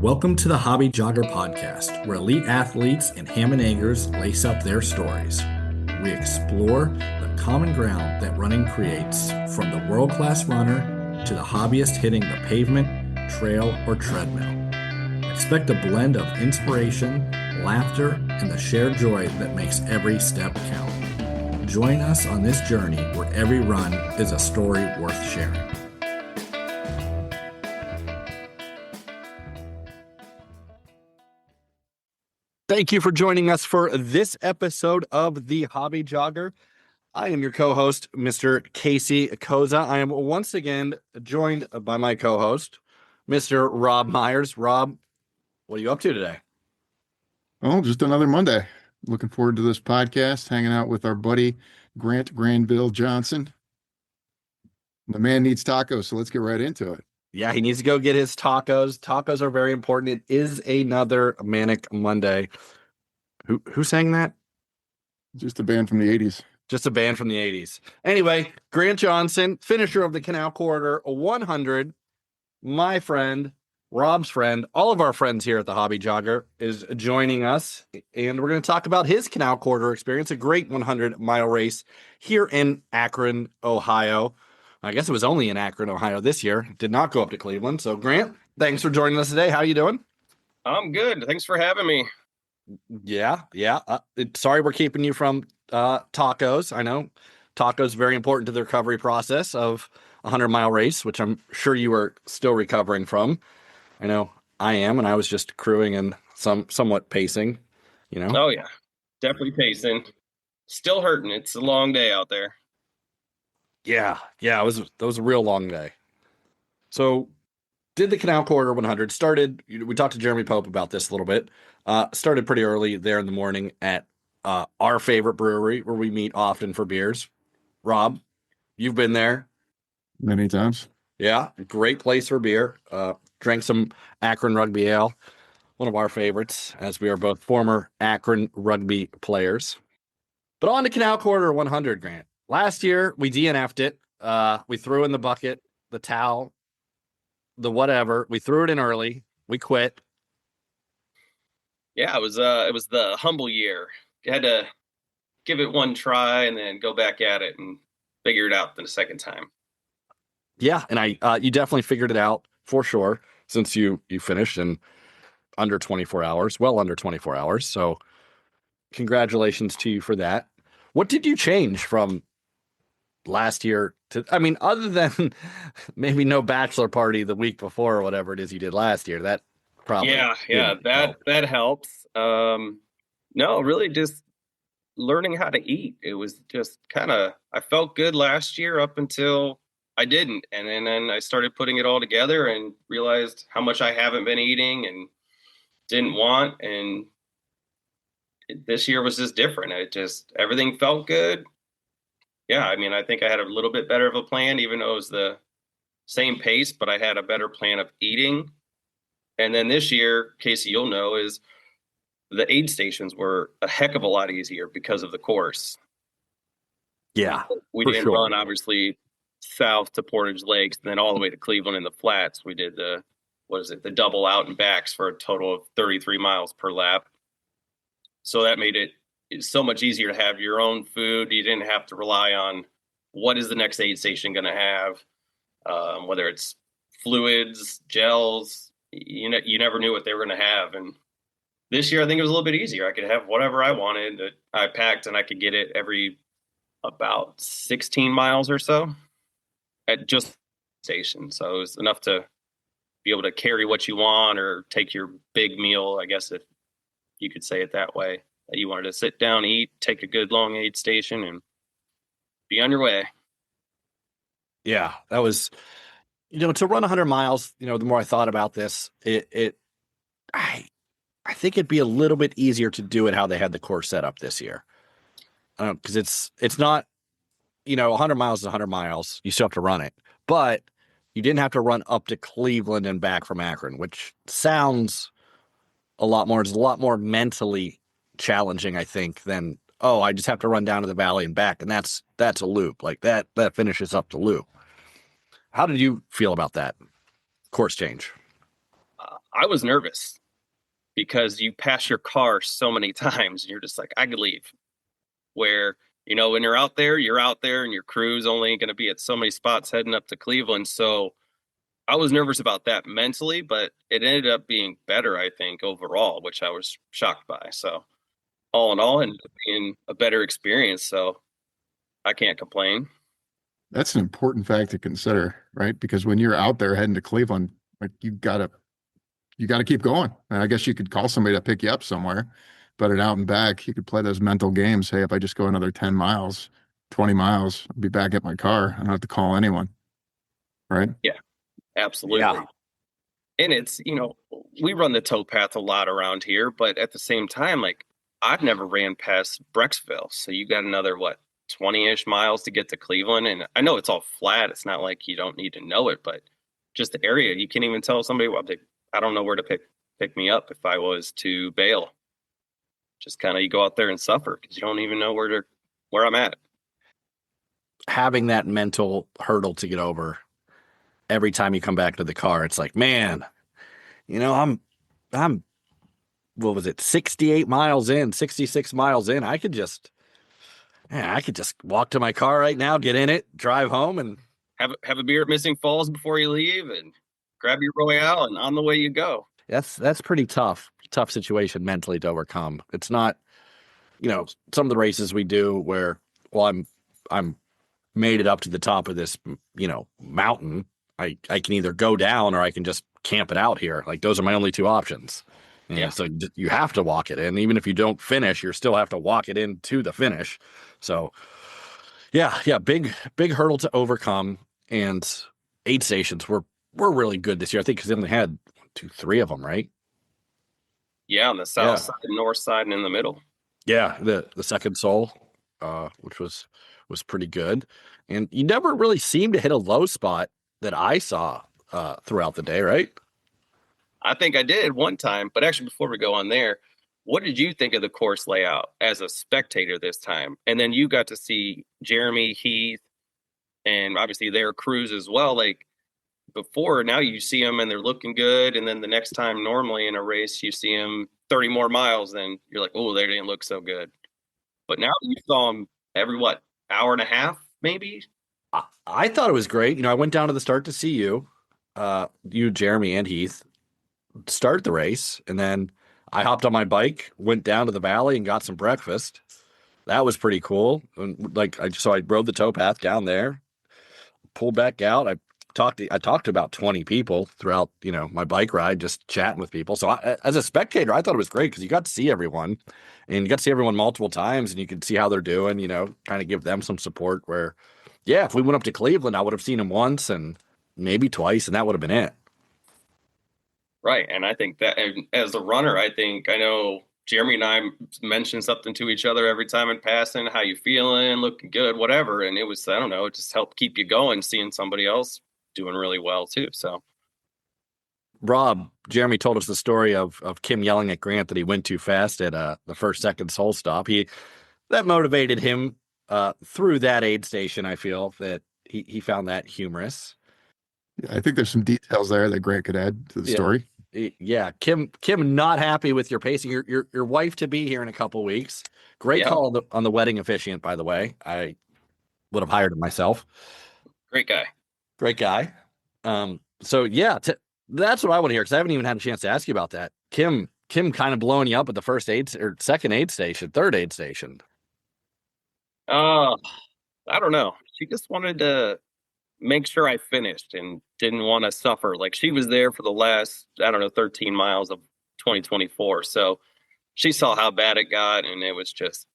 Welcome to the Hobby Jogger Podcast, where elite athletes and ham and eggers lace up their stories. We explore the common ground that running creates, from the world-class runner to the hobbyist hitting the pavement, trail, or treadmill. Expect a blend of inspiration, laughter, and the shared joy that makes every step count. Join us on this journey where every run is a story worth sharing. Thank you for joining us for this episode of The Hobby Jogger. I am your co-host, Mr. Casey Koza. I am once again joined by my co-host, Mr. Rob Myers. Rob, what are you up to today? Oh, just another Monday. Looking forward to this podcast, hanging out with our buddy, Grant Granville Johnson. The man needs tacos, so let's get right into it. Yeah, he needs to go get his tacos. Tacos are very important. It is another Manic Monday. Who sang that? Just a band from the 80s. Just a band from the 80s. Anyway, Grant Johnson, finisher of the Canal Corridor 100, my friend, Rob's friend, all of our friends here at the Hobby Jogger is joining us, and we're going to talk about his Canal Corridor experience, a great 100-mile race here in Akron, Ohio. I guess it was only in Akron, Ohio this year. Did not go up to Cleveland. So, Grant, thanks for joining us today. How are you doing? I'm good. Thanks for having me. Yeah. Sorry we're keeping you from tacos. I know tacos are very important to the recovery process of a 100-mile race, which I'm sure you are still recovering from. I know I am, and I was just crewing and somewhat pacing, you know? Oh, yeah. Definitely pacing. Still hurting. It's a long day out there. Yeah, that was a real long day. So, did the Canal Corridor 100 started? We talked to Jeremy Pope about this a little bit. Started pretty early there in the morning at our favorite brewery where we meet often for beers. Rob, you've been there Many times. Yeah, great place for beer. Drank some Akron Rugby Ale, one of our favorites, as we are both former Akron rugby players. But on to Canal Corridor 100, Grant. Last year, we DNF'd it. We threw in the bucket, the towel, the whatever. We threw it in early. We quit. Yeah, it was the humble year. You had to give it one try and then go back at it and figure it out the second time. Yeah, and you definitely figured it out for sure, since you finished in under 24 hours, well under 24 hours. So congratulations to you for that. What did you change from last year to, I mean, other than maybe no bachelor party the week before or whatever it is you did last year? That probably that helps. No, really just learning how to eat. It was just I felt good last year up until I didn't, and then I started putting it all together and realized how much I haven't been eating and didn't want, and this year was just different. Everything felt good. Yeah, I mean, I think I had a little bit better of a plan, even though it was the same pace, but I had a better plan of eating. And then this year, Casey, you'll know, is the aid stations were a heck of a lot easier because of the course. Yeah, we didn't run, obviously, south to Portage Lakes and then all the way to Cleveland in the flats. We did the double out and backs for a total of 33 miles per lap. So that made it so much easier to have your own food. You didn't have to rely on what is the next aid station going to have, whether it's fluids, gels. You never knew what they were going to have. And this year, I think it was a little bit easier. I could have whatever I wanted that I packed, and I could get it every about 16 miles or so at just station. So it was enough to be able to carry what you want or take your big meal, I guess, if you could say it that way. That you wanted to sit down, eat, take a good long aid station, and be on your way. Yeah, that was, to run 100 miles, the more I thought about this, I think it'd be a little bit easier to do it how they had the course set up this year. Because it's not, 100 miles is 100 miles. You still have to run it. But you didn't have to run up to Cleveland and back from Akron, which sounds it's a lot more mentally challenging, I think, than, I just have to run down to the valley and back. And that's a loop. Like that finishes up the loop. How did you feel about that course change? I was nervous because you pass your car so many times and you're just like, I could leave. Where, when you're out there and your crew's only going to be at so many spots heading up to Cleveland. So I was nervous about that mentally, but it ended up being better, I think, overall, which I was shocked by. So all in all, and being a better experience. So I can't complain. That's an important fact to consider, right? Because when you're out there heading to Cleveland, like you gotta keep going. And I guess you could call somebody to pick you up somewhere, but out and back, you could play those mental games. Hey, if I just go another 10 miles, 20 miles, I'll be back at my car. I don't have to call anyone. Right? Yeah, absolutely. Yeah. And it's, we run the towpath a lot around here, but at the same time, like I've never ran past Brecksville. So you got another, 20-ish miles to get to Cleveland. And I know it's all flat. It's not like you don't need to know it, but just the area, you can't even tell somebody, I don't know where to pick me up if I was to bail. Just kind of, you go out there and suffer because you don't even know where I'm at. Having that mental hurdle to get over every time you come back to the car, it's like, man, I'm what was it, 68 miles in, 66 miles in. I could just walk to my car right now, get in it, drive home, and have a beer at Missing Falls before you leave, and grab your Royale, and on the way you go. That's pretty tough situation mentally to overcome. It's not, some of the races we do where, well, I'm made it up to the top of this, mountain. I can either go down or I can just camp it out here. Like those are my only two options. Yeah. So you have to walk it in. Even if you don't finish, you still have to walk it into the finish. So yeah, big hurdle to overcome. And aid stations were really good this year. I think because they only had 2, 3 of them, right? Yeah, on the south side, the north side, and in the middle. Yeah, the second soul, which was pretty good. And you never really seemed to hit a low spot that I saw throughout the day, right? I think I did one time, but actually before we go on there, what did you think of the course layout as a spectator this time? And then you got to see Jeremy, Heath, and obviously their crews as well. Like before, now you see them and they're looking good. And then the next time normally in a race, you see them 30 more miles, then you're like, oh, they didn't look so good. But now you saw them every, hour and a half, maybe? I thought it was great. I went down to the start to see you, Jeremy, and Heath start the race. And then I hopped on my bike, went down to the valley and got some breakfast. That was pretty cool. And so I rode the towpath down there, pulled back out. I talked to about 20 people throughout, my bike ride, just chatting with people. So as a spectator, I thought it was great because you got to see everyone and you got to see everyone multiple times and you could see how they're doing, kind of give them some support where, yeah, if we went up to Cleveland, I would have seen them once and maybe twice and that would have been it. Right. And I think that, and as a runner, I know Jeremy and I mentioned something to each other every time in passing, how you feeling, looking good, whatever. And it was, I don't know, it just helped keep you going, seeing somebody else doing really well too. So Jeremy told us the story of Kim yelling at Grant that he went too fast at the first second soul stop. That motivated him through that aid station. I feel that he found that humorous. Yeah, I think there's some details there that Grant could add to the story. Yeah, Kim, not happy with your pacing. Your wife to be here in a couple weeks. Great call on the wedding officiant, by the way. I would have hired him myself. Great guy. So yeah, that's what I want to hear because I haven't even had a chance to ask you about that. Kim kind of blowing you up at the first aid or second aid station, third aid station. I don't know. She just wanted to make sure I finished and didn't want to suffer. Like she was there for the last, 13 miles of 2024. So she saw how bad it got and it was just,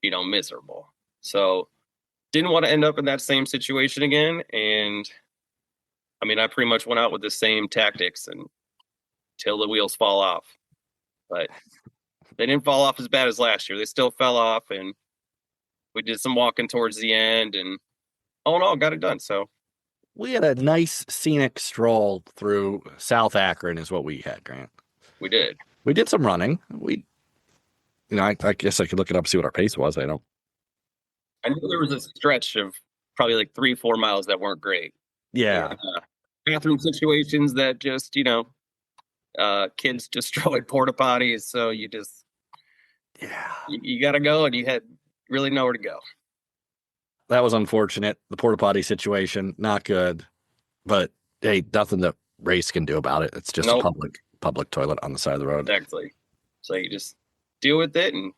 miserable. So didn't want to end up in that same situation again. And I pretty much went out with the same tactics and till the wheels fall off, but they didn't fall off as bad as last year. They still fell off and we did some walking towards the end and all in all got it done. So we had a nice scenic stroll through South Akron is what we had, Grant. We did. We did some running. I guess I could look it up, see what our pace was. I know there was a stretch of probably like 3-4 miles that weren't great. Yeah. Bathroom situations that just, Kids destroyed porta potties, so you got to go, and you had really nowhere to go. That was unfortunate. The porta potty situation, not good. But hey, nothing the race can do about it. It's just a public toilet on the side of the road. Exactly. So you just deal with it and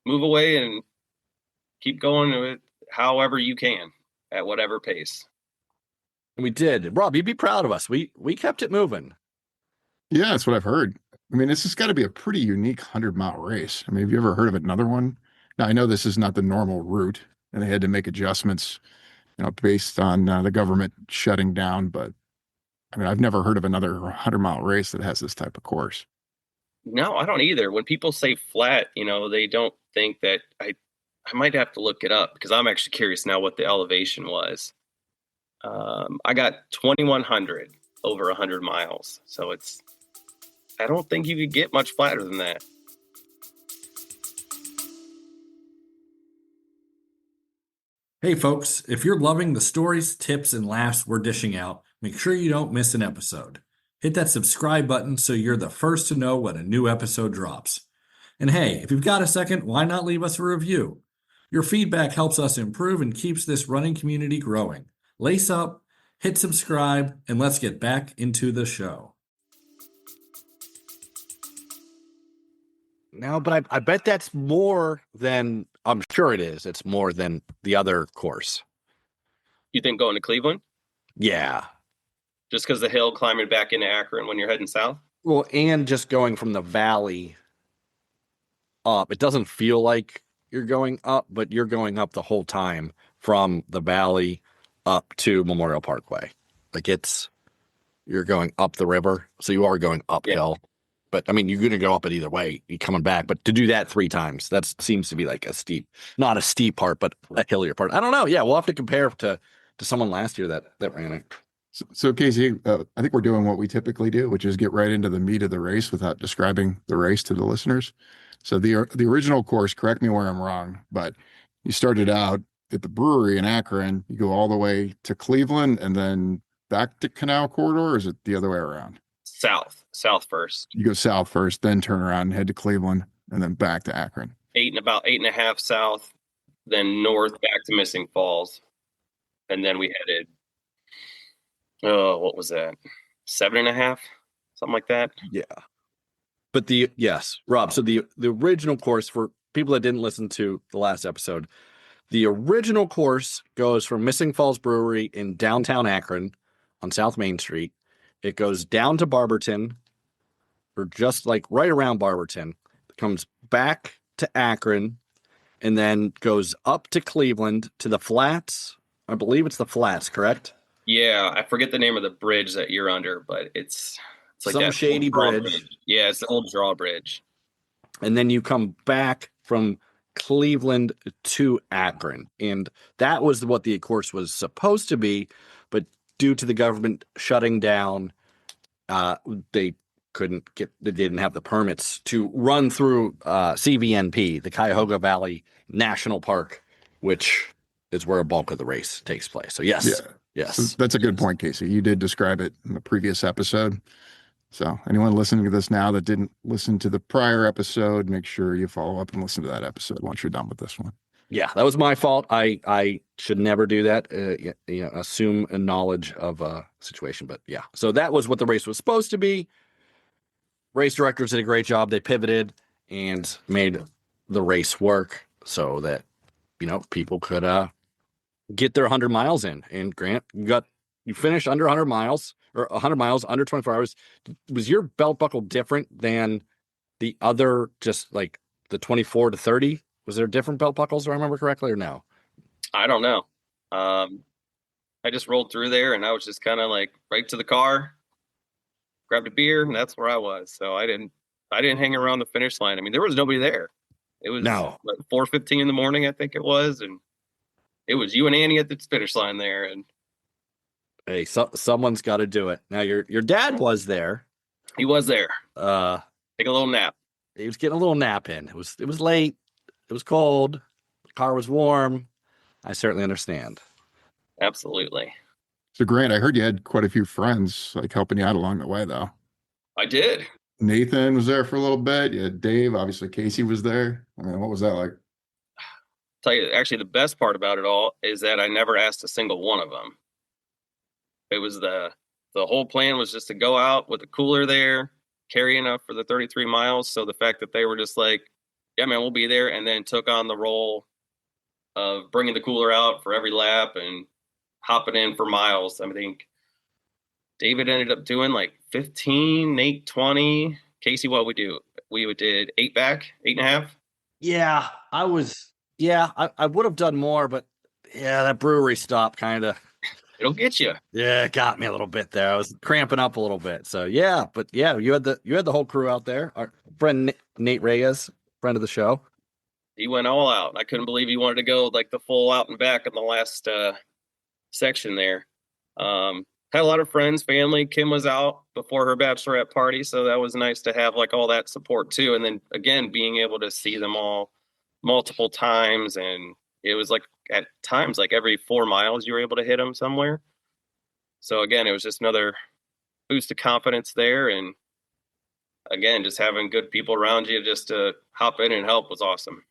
move away and keep going with however you can at whatever pace. And we did. Rob, you'd be proud of us. We kept it moving. Yeah, that's what I've heard. I mean, this has got to be a pretty unique 100-mile race. I mean, have you ever heard of another one? Now, I know this is not the normal route, and they had to make adjustments, based on the government shutting down. But I mean, I've never heard of another 100-mile race that has this type of course. No, I don't either. When people say flat, they don't think that I might have to look it up because I'm actually curious now what the elevation was. I got 2,100 over 100 miles. So I don't think you could get much flatter than that. Hey folks, if you're loving the stories, tips, and laughs we're dishing out, make sure you don't miss an episode. Hit that subscribe button so you're the first to know when a new episode drops. And hey, if you've got a second, why not leave us a review? Your feedback helps us improve and keeps this running community growing. Lace up, hit subscribe, and let's get back into the show. No, but I bet that's more than, I'm sure it is. It's more than the other course. You think going to Cleveland? Yeah. Just because the hill climbing back into Akron when you're heading south? Well, and just going from the valley up. It doesn't feel like you're going up, but you're going up the whole time from the valley up to Memorial Parkway. Like you're going up the river, so you are going uphill. Yeah. But I mean, you're going to go up it either way. You're coming back, but to do that 3 times, that seems to be like not a steep part, but a hillier part. I don't know. Yeah, we'll have to compare to someone last year that ran it. So Casey, I think we're doing what we typically do, which is get right into the meat of the race without describing the race to the listeners. So the original course, correct me where I'm wrong, but you started out at the brewery in Akron. You go all the way to Cleveland and then back to Canal Corridor, or is it the other way around? South first. You go south first, then turn around and head to Cleveland, and then back to Akron. About 8.5 south, then north back to Missing Falls, and then we headed. Oh, what was that? 7.5, something like that. Yeah. But yes, Rob. So the original course, for people that didn't listen to the last episode, the original course goes from Missing Falls Brewery in downtown Akron on South Main Street. It goes down to Barberton, or just like right around Barberton. It comes back to Akron, and then goes up to Cleveland to the Flats. I believe it's the Flats, correct? Yeah, I forget the name of the bridge that you're under, but it's like some that shady bridge. Yeah, it's the old drawbridge. And then you come back from Cleveland to Akron. And that was what the course was supposed to be. But due to the government shutting down, they didn't have the permits to run through CVNP, the Cuyahoga Valley National Park, which is where a bulk of the race takes place. So yes. Yeah. Yes. So that's a good point, Casey. You did describe it in the previous episode. So anyone listening to this now that didn't listen to the prior episode, make sure you follow up and listen to that episode once you're done with this one. Yeah, that was my fault. I should never do that. Assume a knowledge of a situation. But yeah, so that was what the race was supposed to be. Race directors did a great job. They pivoted and made the race work so that, people could get their 100 miles in. And Grant, you finished under 100 miles or 100 miles under 24 hours. Was your belt buckle different than the other, just like the 24 to 30? Was there different belt buckles, do I remember correctly, or no? I don't know. I just rolled through there, and I was just kind of like right to the car, grabbed a beer, and that's where I was. So I didn't hang around the finish line. I mean, there was nobody there. It was like 4:15 in the morning, I think it was, and it was you and Annie at the finish line there. And hey, someone's got to do it. Now your dad was there. He was there. Take a little nap. He was getting a little nap in. It was late. It was cold. The car was warm. I certainly understand. Absolutely. So Grant, I heard you had quite a few friends like helping you out along the way, though. I did. Nathan was there for a little bit. You had Dave, obviously Casey was there. I mean, what was that like? Tell you, actually, the best part about it all is that I never asked a single one of them. It was the whole plan was just to go out with a cooler there, carry enough for the 33 miles. So the fact that they were just like, yeah, man, we'll be there, and then took on the role of bringing the cooler out for every lap and hopping in for miles. I think David ended up doing like 15, Nate 20. Casey, what we do? We did 8 back, 8.5. Yeah, I would have done more, but yeah, that brewery stop kind of, It'll get you. yeah, it got me a little bit there. I was cramping up a little bit. So yeah, but yeah, you had the whole crew out there. Our friend Nate Reyes, friend of the show. He went all out. I couldn't believe he wanted to go like the full out and back in the last section there. Had a lot of friends, family. Kim was out before her bachelorette party, so that was nice to have like all that support too. And then again, being able to see them all multiple times, and it was like at times like every 4 miles you were able to hit them somewhere. So again, it was just another boost of confidence there, and again, just having good people around you just to hop in and help was awesome.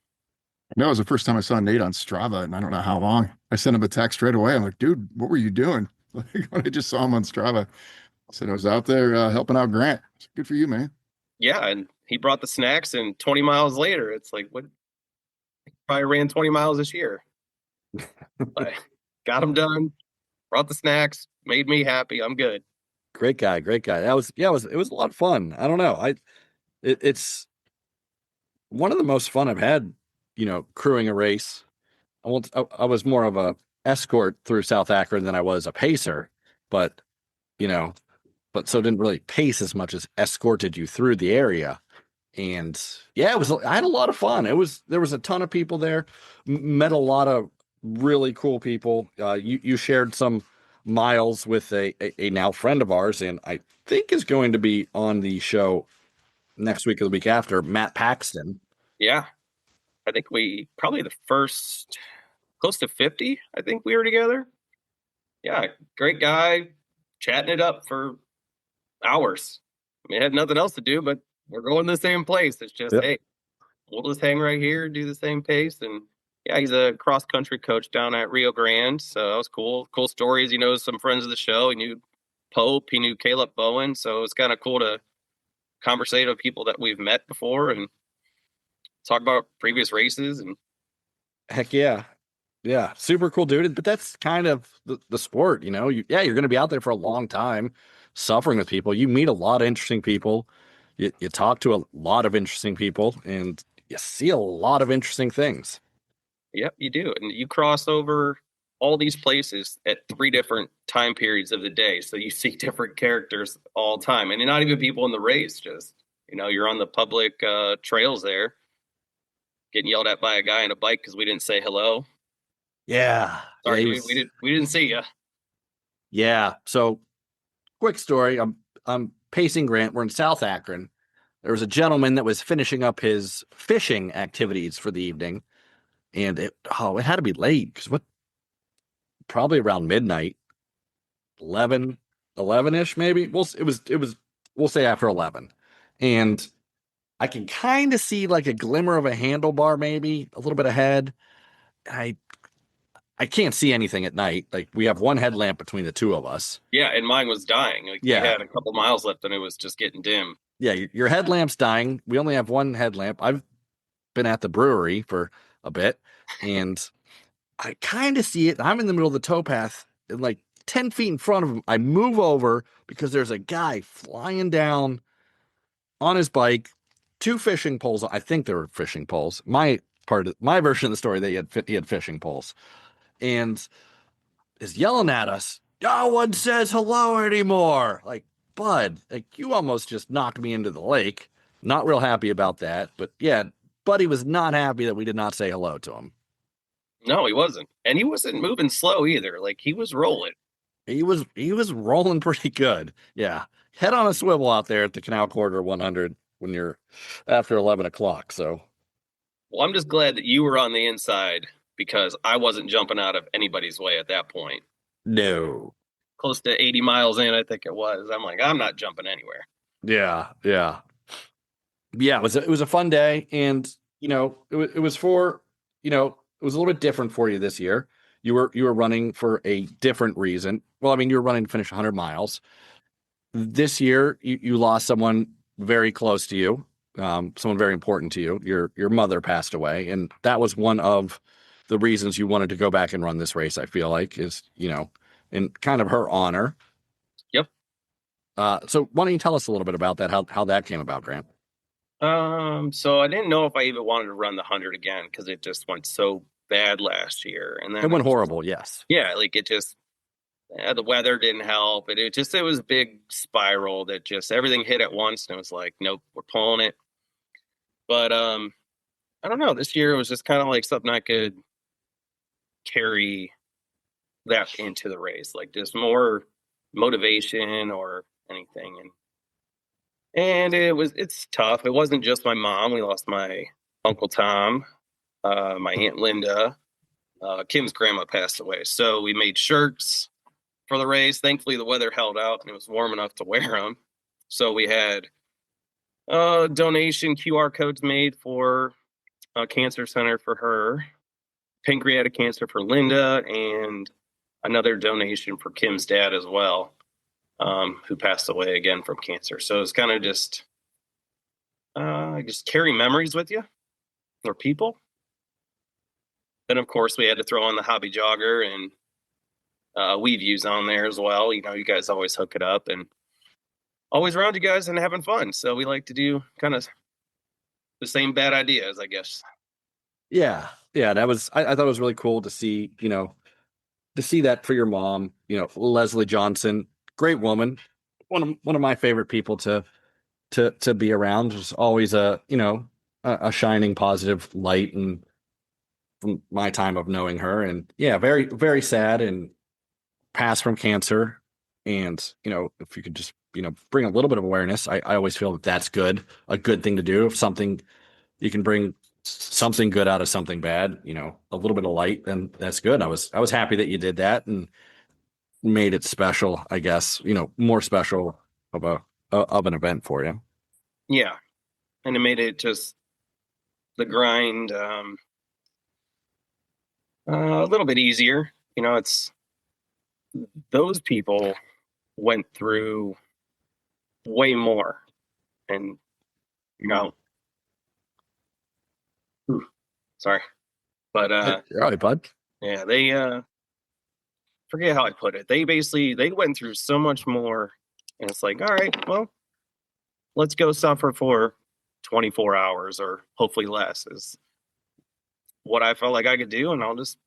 No, it was the first time I saw Nate on Strava, and I don't know how long. I sent him a text right away. I'm like, dude, what were you doing? Like when I just saw him on Strava, I said I was out there helping out Grant. Good for you, man. Yeah, and he brought the snacks, and 20 miles later, it's like, what? Probably ran 20 miles this year. But got him done, brought the snacks, made me happy. I'm good. Great guy. That was, yeah, it was a lot of fun. I don't know. It's one of the most fun I've had, crewing a race. I was more of a escort through South Akron than I was a pacer, but so didn't really pace as much as escorted you through the area. And yeah, I had a lot of fun. There was a ton of people there, met a lot of really cool people. You shared some miles with a now friend of ours, and I think is going to be on the show next week or the week after, Matt Paxton. Yeah. I think we probably the first close to 50, I think we were together. Yeah, great guy, chatting it up for hours. I mean, I had nothing else to do, but we're going to the same place. It's just, Yep. Hey, we'll just hang right here, do the same pace. And yeah, he's a cross country coach down at Rio Grande. So that was cool. Cool stories. He knows some friends of the show. He knew Pope, he knew Caleb Bowen. So it's kind of cool to conversate with people that we've met before and talk about previous races. And Heck yeah. Yeah, super cool dude. But that's kind of the sport, you're going to be out there for a long time suffering with people. You meet a lot of interesting people. You talk to a lot of interesting people, and you see a lot of interesting things. yep, you do. And you cross over all these places at 3 different time periods of the day. So you see different characters all the time. And not even people in the race, just, you're on the public trails there getting yelled at by a guy on a bike because we didn't say hello. Yeah. Sorry, Yeah, dude, we didn't see you. Yeah. So quick story. I'm pacing Grant. We're in South Akron. There was a gentleman that was finishing up his fishing activities for the evening. And it had to be late because probably around midnight, 11-ish maybe. We'll say after 11. And I can kind of see like a glimmer of a handlebar, maybe a little bit ahead. I can't see anything at night. Like we have one headlamp between the two of us. Yeah, and mine was dying. Like Yeah. we had a couple miles left and it was just getting dim. Yeah, your headlamp's dying. We only have one headlamp. I've been at the brewery for a bit, and I kind of see it. I'm in the middle of the towpath, and like 10 feet in front of him, I move over because there's a guy flying down on his bike, 2 fishing poles. I think they were fishing poles. My version of the story, he had fishing poles, and is yelling at us. No one says hello anymore. Like, bud, like you almost just knocked me into the lake. Not real happy about that, but yeah, Buddy was not happy that we did not say hello to him. No, he wasn't. And he wasn't moving slow either. Like he was rolling. He was rolling pretty good. Yeah. Head on a swivel out there at the Canal Corridor 100 when you're after 11 o'clock. So, Well, I'm just glad that you were on the inside because I wasn't jumping out of anybody's way at that point. no. Close to 80 miles in, I think it was. I'm like, I'm not jumping anywhere. Yeah. yeah, it was a fun day, and it was for it was a little bit different for you this year. You were running for a different reason. Well, I mean, you were running to finish 100 miles. This year, you lost someone very close to you, someone very important to you. Your mother passed away, and that was one of the reasons you wanted to go back and run this race. I feel like is in kind of her honor. Yep. So why don't you tell us a little bit about that? How that came about, Grant? So I didn't know if I even wanted to run the 100 again because it just went so bad last year, and then It went horrible. Yes. yeah, like it just the weather didn't help. It was a big spiral that just everything hit at once, and it was like, nope, we're pulling it. But I don't know. This year it was just kind of like something I could carry that into the race, like just more motivation or anything. And it's tough. It wasn't just my mom. We lost my Uncle Tom, my Aunt Linda, Kim's grandma passed away. So we made shirts for the race. Thankfully, the weather held out and it was warm enough to wear them. So we had donation QR codes made for a cancer center for her, pancreatic cancer for Linda, and another donation for Kim's dad as well, who passed away again from cancer. So it's kind of just carry memories with you or people. Then, of course, we had to throw in the hobby jogger and weave views on there as well. You guys always hook it up and always around you guys and having fun. So we like to do kind of the same bad ideas, I guess. Yeah. That was I thought it was really cool to see that for your mom. Leslie Johnson, great woman, one of my favorite people to be around. Just always a shining positive light, and from my time of knowing her, and yeah, very very sad and passed from cancer. And if you could just bring a little bit of awareness, I always feel that that's a good thing to do. If something you can bring something good out of something bad, a little bit of light, then that's good. I was happy that you did that and made it special, I guess, more special of an event for you. Yeah. And it made it just the grind a little bit easier. It's those people went through way more, and sorry, but All right, bud. yeah, they forget how I put it. They went through so much more, and it's like, all right, well, let's go suffer for 24 hours or hopefully less is what I felt like I could do, and I'll just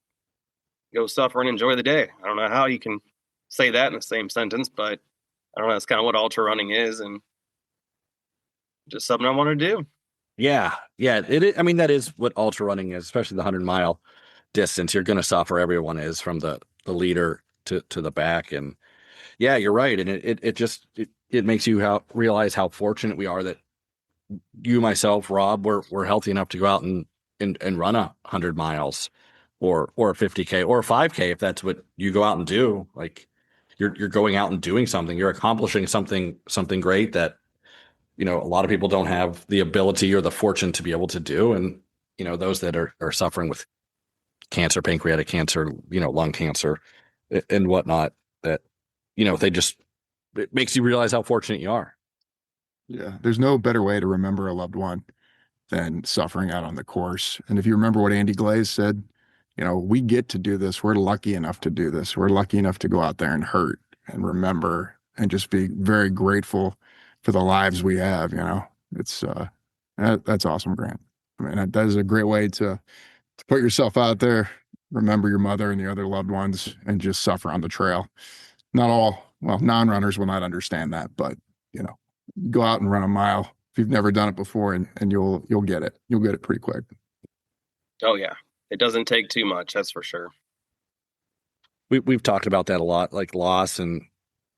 go suffer and enjoy the day. I don't know how you can say that in the same sentence, but I don't know. That's kind of what ultra running is, and just something I want to do. Yeah. I mean, that is what ultra running is, especially the 100-mile distance. You're going to suffer. Everyone is, from the leader to the back. And yeah, you're right. And it makes you realize how fortunate we are that you, myself, Rob, we're healthy enough to go out and run 100 miles or a 50K or a 5K, if that's what you go out and do. Like you're going out and doing something. You're accomplishing something great that a lot of people don't have the ability or the fortune to be able to do. And those that are suffering with cancer, pancreatic cancer, lung cancer and whatnot, that it makes you realize how fortunate you are. Yeah, there's no better way to remember a loved one than suffering out on the course. And if you remember what Andy Glaze said, we get to do this. We're lucky enough to do this. We're lucky enough to go out there and hurt and remember and just be very grateful for the lives we have. It's that's awesome, Grant. I mean, that is a great way to put yourself out there, remember your mother and the other loved ones, and just suffer on the trail. Non-runners will not understand that, but go out and run a mile if you've never done it before, and you'll get it. You'll get it pretty quick. Oh yeah, it doesn't take too much, that's for sure. We've talked about that a lot, like loss and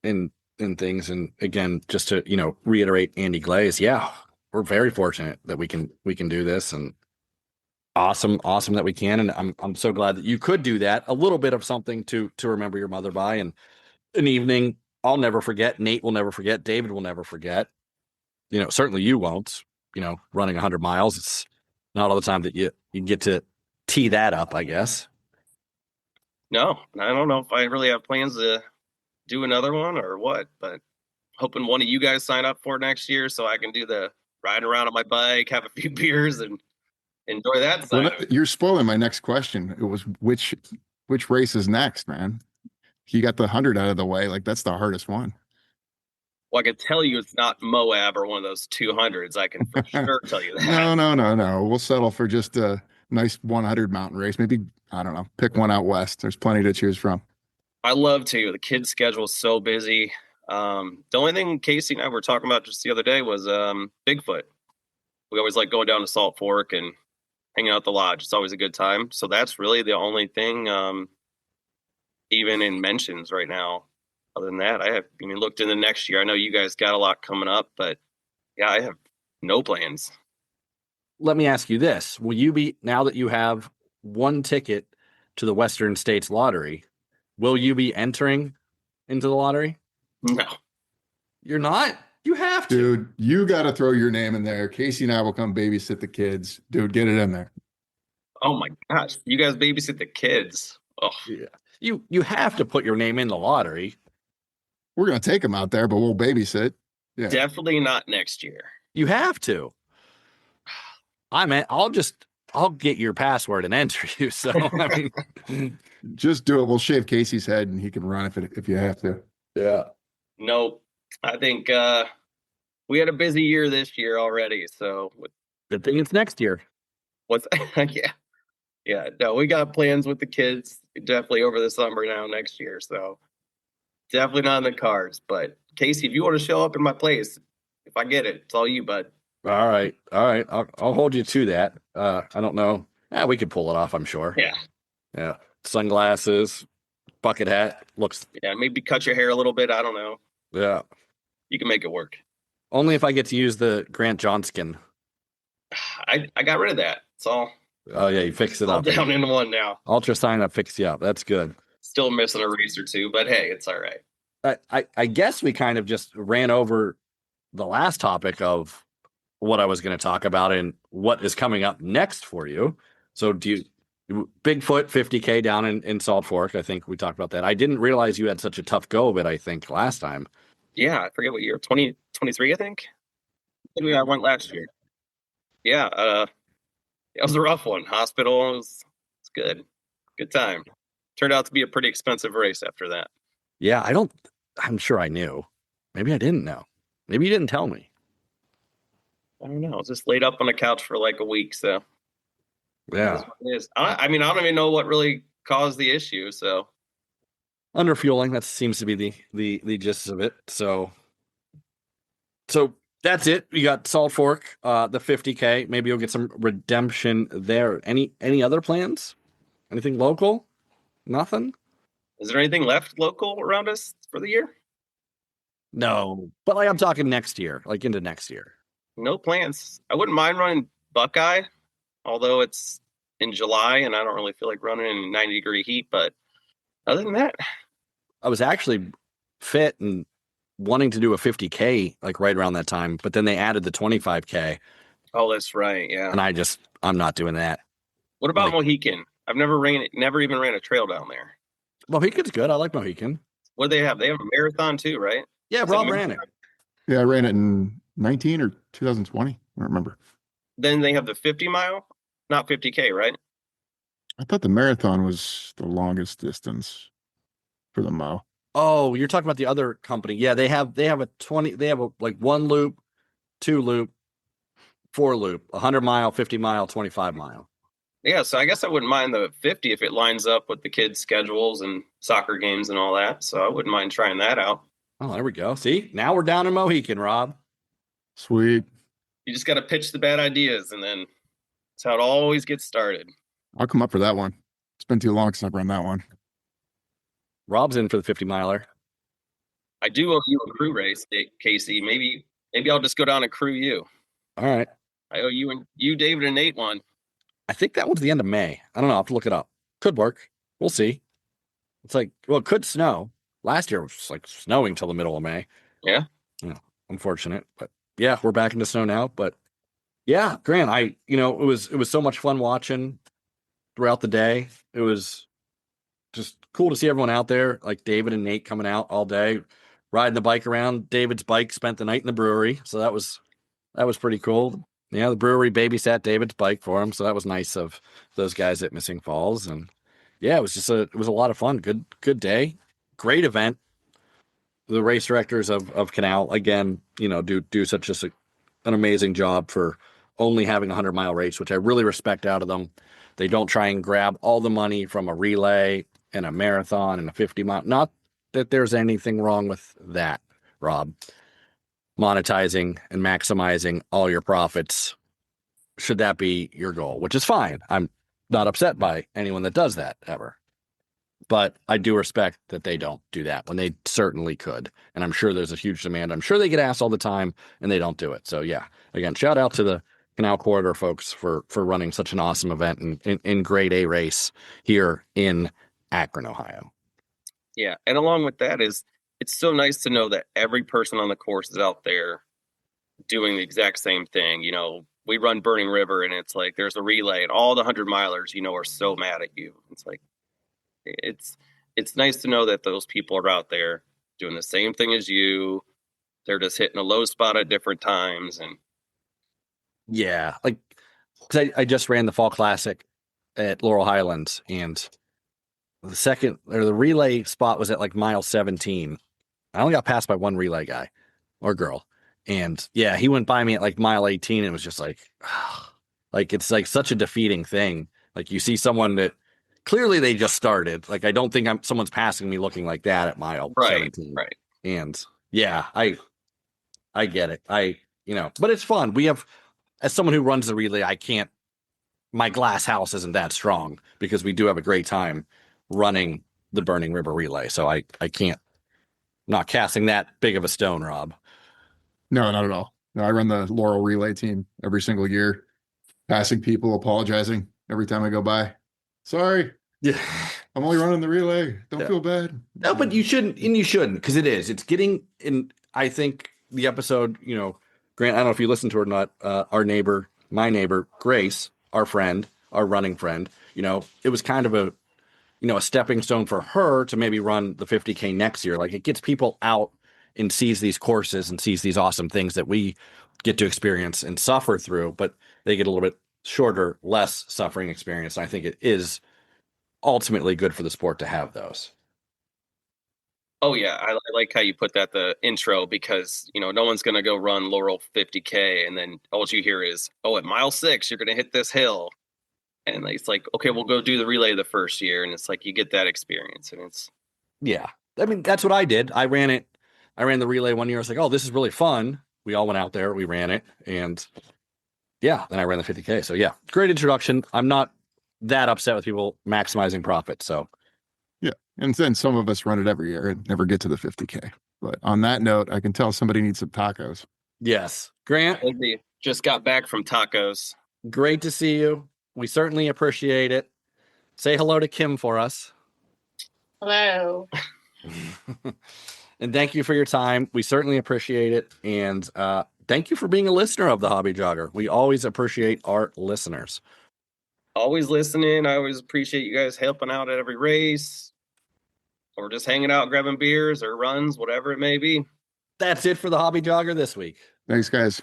things. And again, just to reiterate Andy Glaze, yeah, we're very fortunate that we can do this, and awesome that we can. And I'm so glad that you could do that. A little bit of something to remember your mother by, and an evening I'll never forget. Nate will never forget. David will never forget. Certainly you won't. running 100 miles. It's not all the time that you get to tee that up, I guess. No, I don't know if I really have plans to do another one or what, but hoping one of you guys sign up for next year so I can do the ride around on my bike, have a few beers, and enjoy that side of it. You're spoiling my next question. It was which race is next, man? You got the 100 out of the way. Like, that's the hardest one. Well, I can tell you it's not Moab or one of those 200s. I can for sure tell you that. No. We'll settle for just a nice 100 mountain race. Maybe, I don't know, pick one out west. There's plenty to choose from. I love to. The kids' schedule is so busy. The only thing Casey and I were talking about just the other day was Bigfoot. We always like going down to Salt Fork and hanging out at the lodge. It's always a good time. So that's really the only thing, even in mentions right now. Other than that, looked in the next year. I know you guys got a lot coming up, but yeah, I have no plans. Let me ask you this. Will you be, now that you have one ticket to the Western States Lottery, will you be entering into the lottery? No. You're not? You have to. Dude, you got to throw your name in there. Casey and I will come babysit the kids. Dude, get it in there. Oh my gosh. You guys babysit the kids. Oh. Yeah. You have to put your name in the lottery. We're going to take them out there, but we'll babysit. Yeah. Definitely not next year. You have to. I'll get your password and enter you. So, I mean, just do it. We'll shave Casey's head and he can run if you have to. Yeah. Nope. I think we had a busy year this year already. So good thing it's next year. Yeah. No, we got plans with the kids definitely over the summer now next year. So definitely not in the cards. But Casey, if you want to show up in my place, if I get it, it's all you, bud. All right. I'll hold you to that. I don't know. We could pull it off, I'm sure. Yeah. Sunglasses, bucket hat. Yeah, maybe cut your hair a little bit. I don't know. Yeah. You can make it work. Only if I get to use the Grant Johnskin. I got rid of that. It's all. Oh yeah, you fixed it all up. Down into one now. Ultra sign up fixed you up. That's good. Still missing a race or two, but hey, it's all right. I guess we kind of just ran over the last topic of what I was going to talk about and what is coming up next for you. So Bigfoot 50K down in Salt Fork. I think we talked about that. I didn't realize you had such a tough go of it, I think, last time. Yeah, I forget what year. 2023, I think. I went last year. Yeah, it was a rough one. Hospital, it's good. Good time. Turned out to be a pretty expensive race after that. Yeah, I'm sure I knew. Maybe I didn't know. Maybe you didn't tell me. I don't know. I was just laid up on the couch for like a week, so. Yeah. It is. I don't even know what really caused the issue, so. Underfueling, that seems to be the gist of it. So that's it. You got Salt Fork, the 50K. Maybe you'll get some redemption there. Any other plans? Anything local? Nothing? Is there anything left local around us for the year? No, but I'm talking next year, into next year. No plans. I wouldn't mind running Buckeye, although it's in July and I don't really feel like running in 90-degree heat. But other than that, I was actually fit and wanting to do a 50K right around that time, but then they added the 25K. Oh, that's right. Yeah. And I'm not doing that. What about Mohican? I've never even ran a trail down there. Mohican's good. I like Mohican. What do they have? They have a marathon too, right? Yeah, Rob ran it. Yeah, I ran it in 19 or 2020. I don't remember. Then they have the 50 mile, not 50K, right? I thought the marathon was the longest distance for the Mo. Oh, you're talking about the other company. Yeah, they have a 20, they have a 1 loop, 2 loop, 4 loop, 100 mile, 50 mile, 25 mile. Yeah, so I guess I wouldn't mind the 50 if it lines up with the kids' schedules and soccer games and all that. So I wouldn't mind trying that out. Oh, there we go. See, now we're down in Mohican, Rob. Sweet. You just got to pitch the bad ideas, and then that's how it always gets started. I'll come up for that one. It's been too long since I've run that one. Rob's in for the 50 miler. I do owe you a crew race, Casey. Maybe I'll just go down and crew you. All right. I owe you, David, and Nate one. I think that one's the end of May. I don't know. I'll have to look it up. Could work. We'll see. It's it could snow. Last year it was snowing till the middle of May. Yeah. Unfortunate. But yeah, we're back into snow now. But Yeah, Grant, it was so much fun watching throughout the day. It was just cool to see everyone out there, like David and Nate coming out all day, riding the bike around. David's bike spent the night in the brewery, so that was pretty cool. Yeah, the brewery babysat David's bike for him, so that was nice of those guys at Missing Falls. And yeah, it was a lot of fun. Good day, great event. The race directors of Canal again, do such an amazing job for only having a 100-mile race, which I really respect out of them. They don't try and grab all the money from a relay and a marathon and a 50-mile. Not that there's anything wrong with that, Rob. Monetizing and maximizing all your profits, should that be your goal, which is fine. I'm not upset by anyone that does that ever. But I do respect that they don't do that when they certainly could. And I'm sure there's a huge demand. I'm sure they get asked all the time and they don't do it. So yeah, again, shout out to the Canal Corridor folks for running such an awesome event in grade A race here in Akron, Ohio. Yeah. And along with that it's so nice to know that every person on the course is out there doing the exact same thing. We run Burning River and it's like there's a relay and all the 100-milers, are so mad at you. It's like, it's nice to know that those people are out there doing the same thing as you. They're just hitting a low spot at different times. And yeah, like, cause I just ran the Fall Classic at Laurel Highlands, and the relay spot was at like mile 17. I only got passed by one relay guy or girl. And yeah, he went by me at like mile 18 and it was just like, like, it's like such a defeating thing. Like you see someone that clearly they just started. Like, I don't think someone's passing me looking like that at mile 17. Right. And yeah, I get it. But it's fun. We have, as someone who runs the relay, my glass house isn't that strong because we do have a great time running the Burning River relay. So I can't, not casting that big of a stone, Rob. No, not at all. No, I run the Laurel relay team every single year, passing people, apologizing every time I go by. Sorry. Yeah. I'm only running the relay. Don't feel bad. No, but you shouldn't, because it's getting in. I think the episode, Grant, I don't know if you listened to it or not, my neighbor, Grace, our friend, our running friend, it was kind of a stepping stone for her to maybe run the 50K next year. Like, it gets people out and sees these courses and sees these awesome things that we get to experience and suffer through, but they get a little bit shorter, less suffering experience. And I think it is ultimately good for the sport to have those. Oh yeah, I like how you put that, the intro, because no one's gonna go run Laurel 50K and then all you hear is, at mile 6 you're gonna hit this hill, and it's like, okay, we'll go do the relay the first year, and it's like you get that experience, and it's yeah. I mean, that's what I did. I ran the relay one year. I was like, oh, this is really fun. We all went out there, we ran it, and yeah, then I ran the 50K. So yeah, great introduction. I'm not that upset with people maximizing profit. So yeah, and then some of us run it every year and never get to the 50K. But on that note, I can tell somebody needs some tacos. Yes, Grant, we just got back from tacos. Great to see you. We certainly appreciate it. Say hello to Kim for us. Hello. And thank you for your time. We certainly appreciate it. And thank you for being a listener of the Hobby Jogger. We always appreciate our listeners. Always listening. I always appreciate you guys helping out at every race, or just hanging out, grabbing beers or runs, whatever it may be. That's it for the Hobby Jogger this week. Thanks, guys.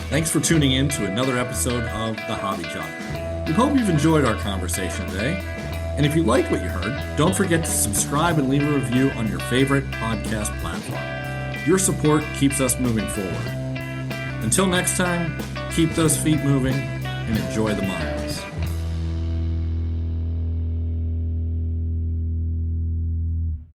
Thanks for tuning in to another episode of The Hobby Jogger. We hope you've enjoyed our conversation today. And if you liked what you heard, don't forget to subscribe and leave a review on your favorite podcast platform. Your support keeps us moving forward. Until next time, keep those feet moving and enjoy the miles.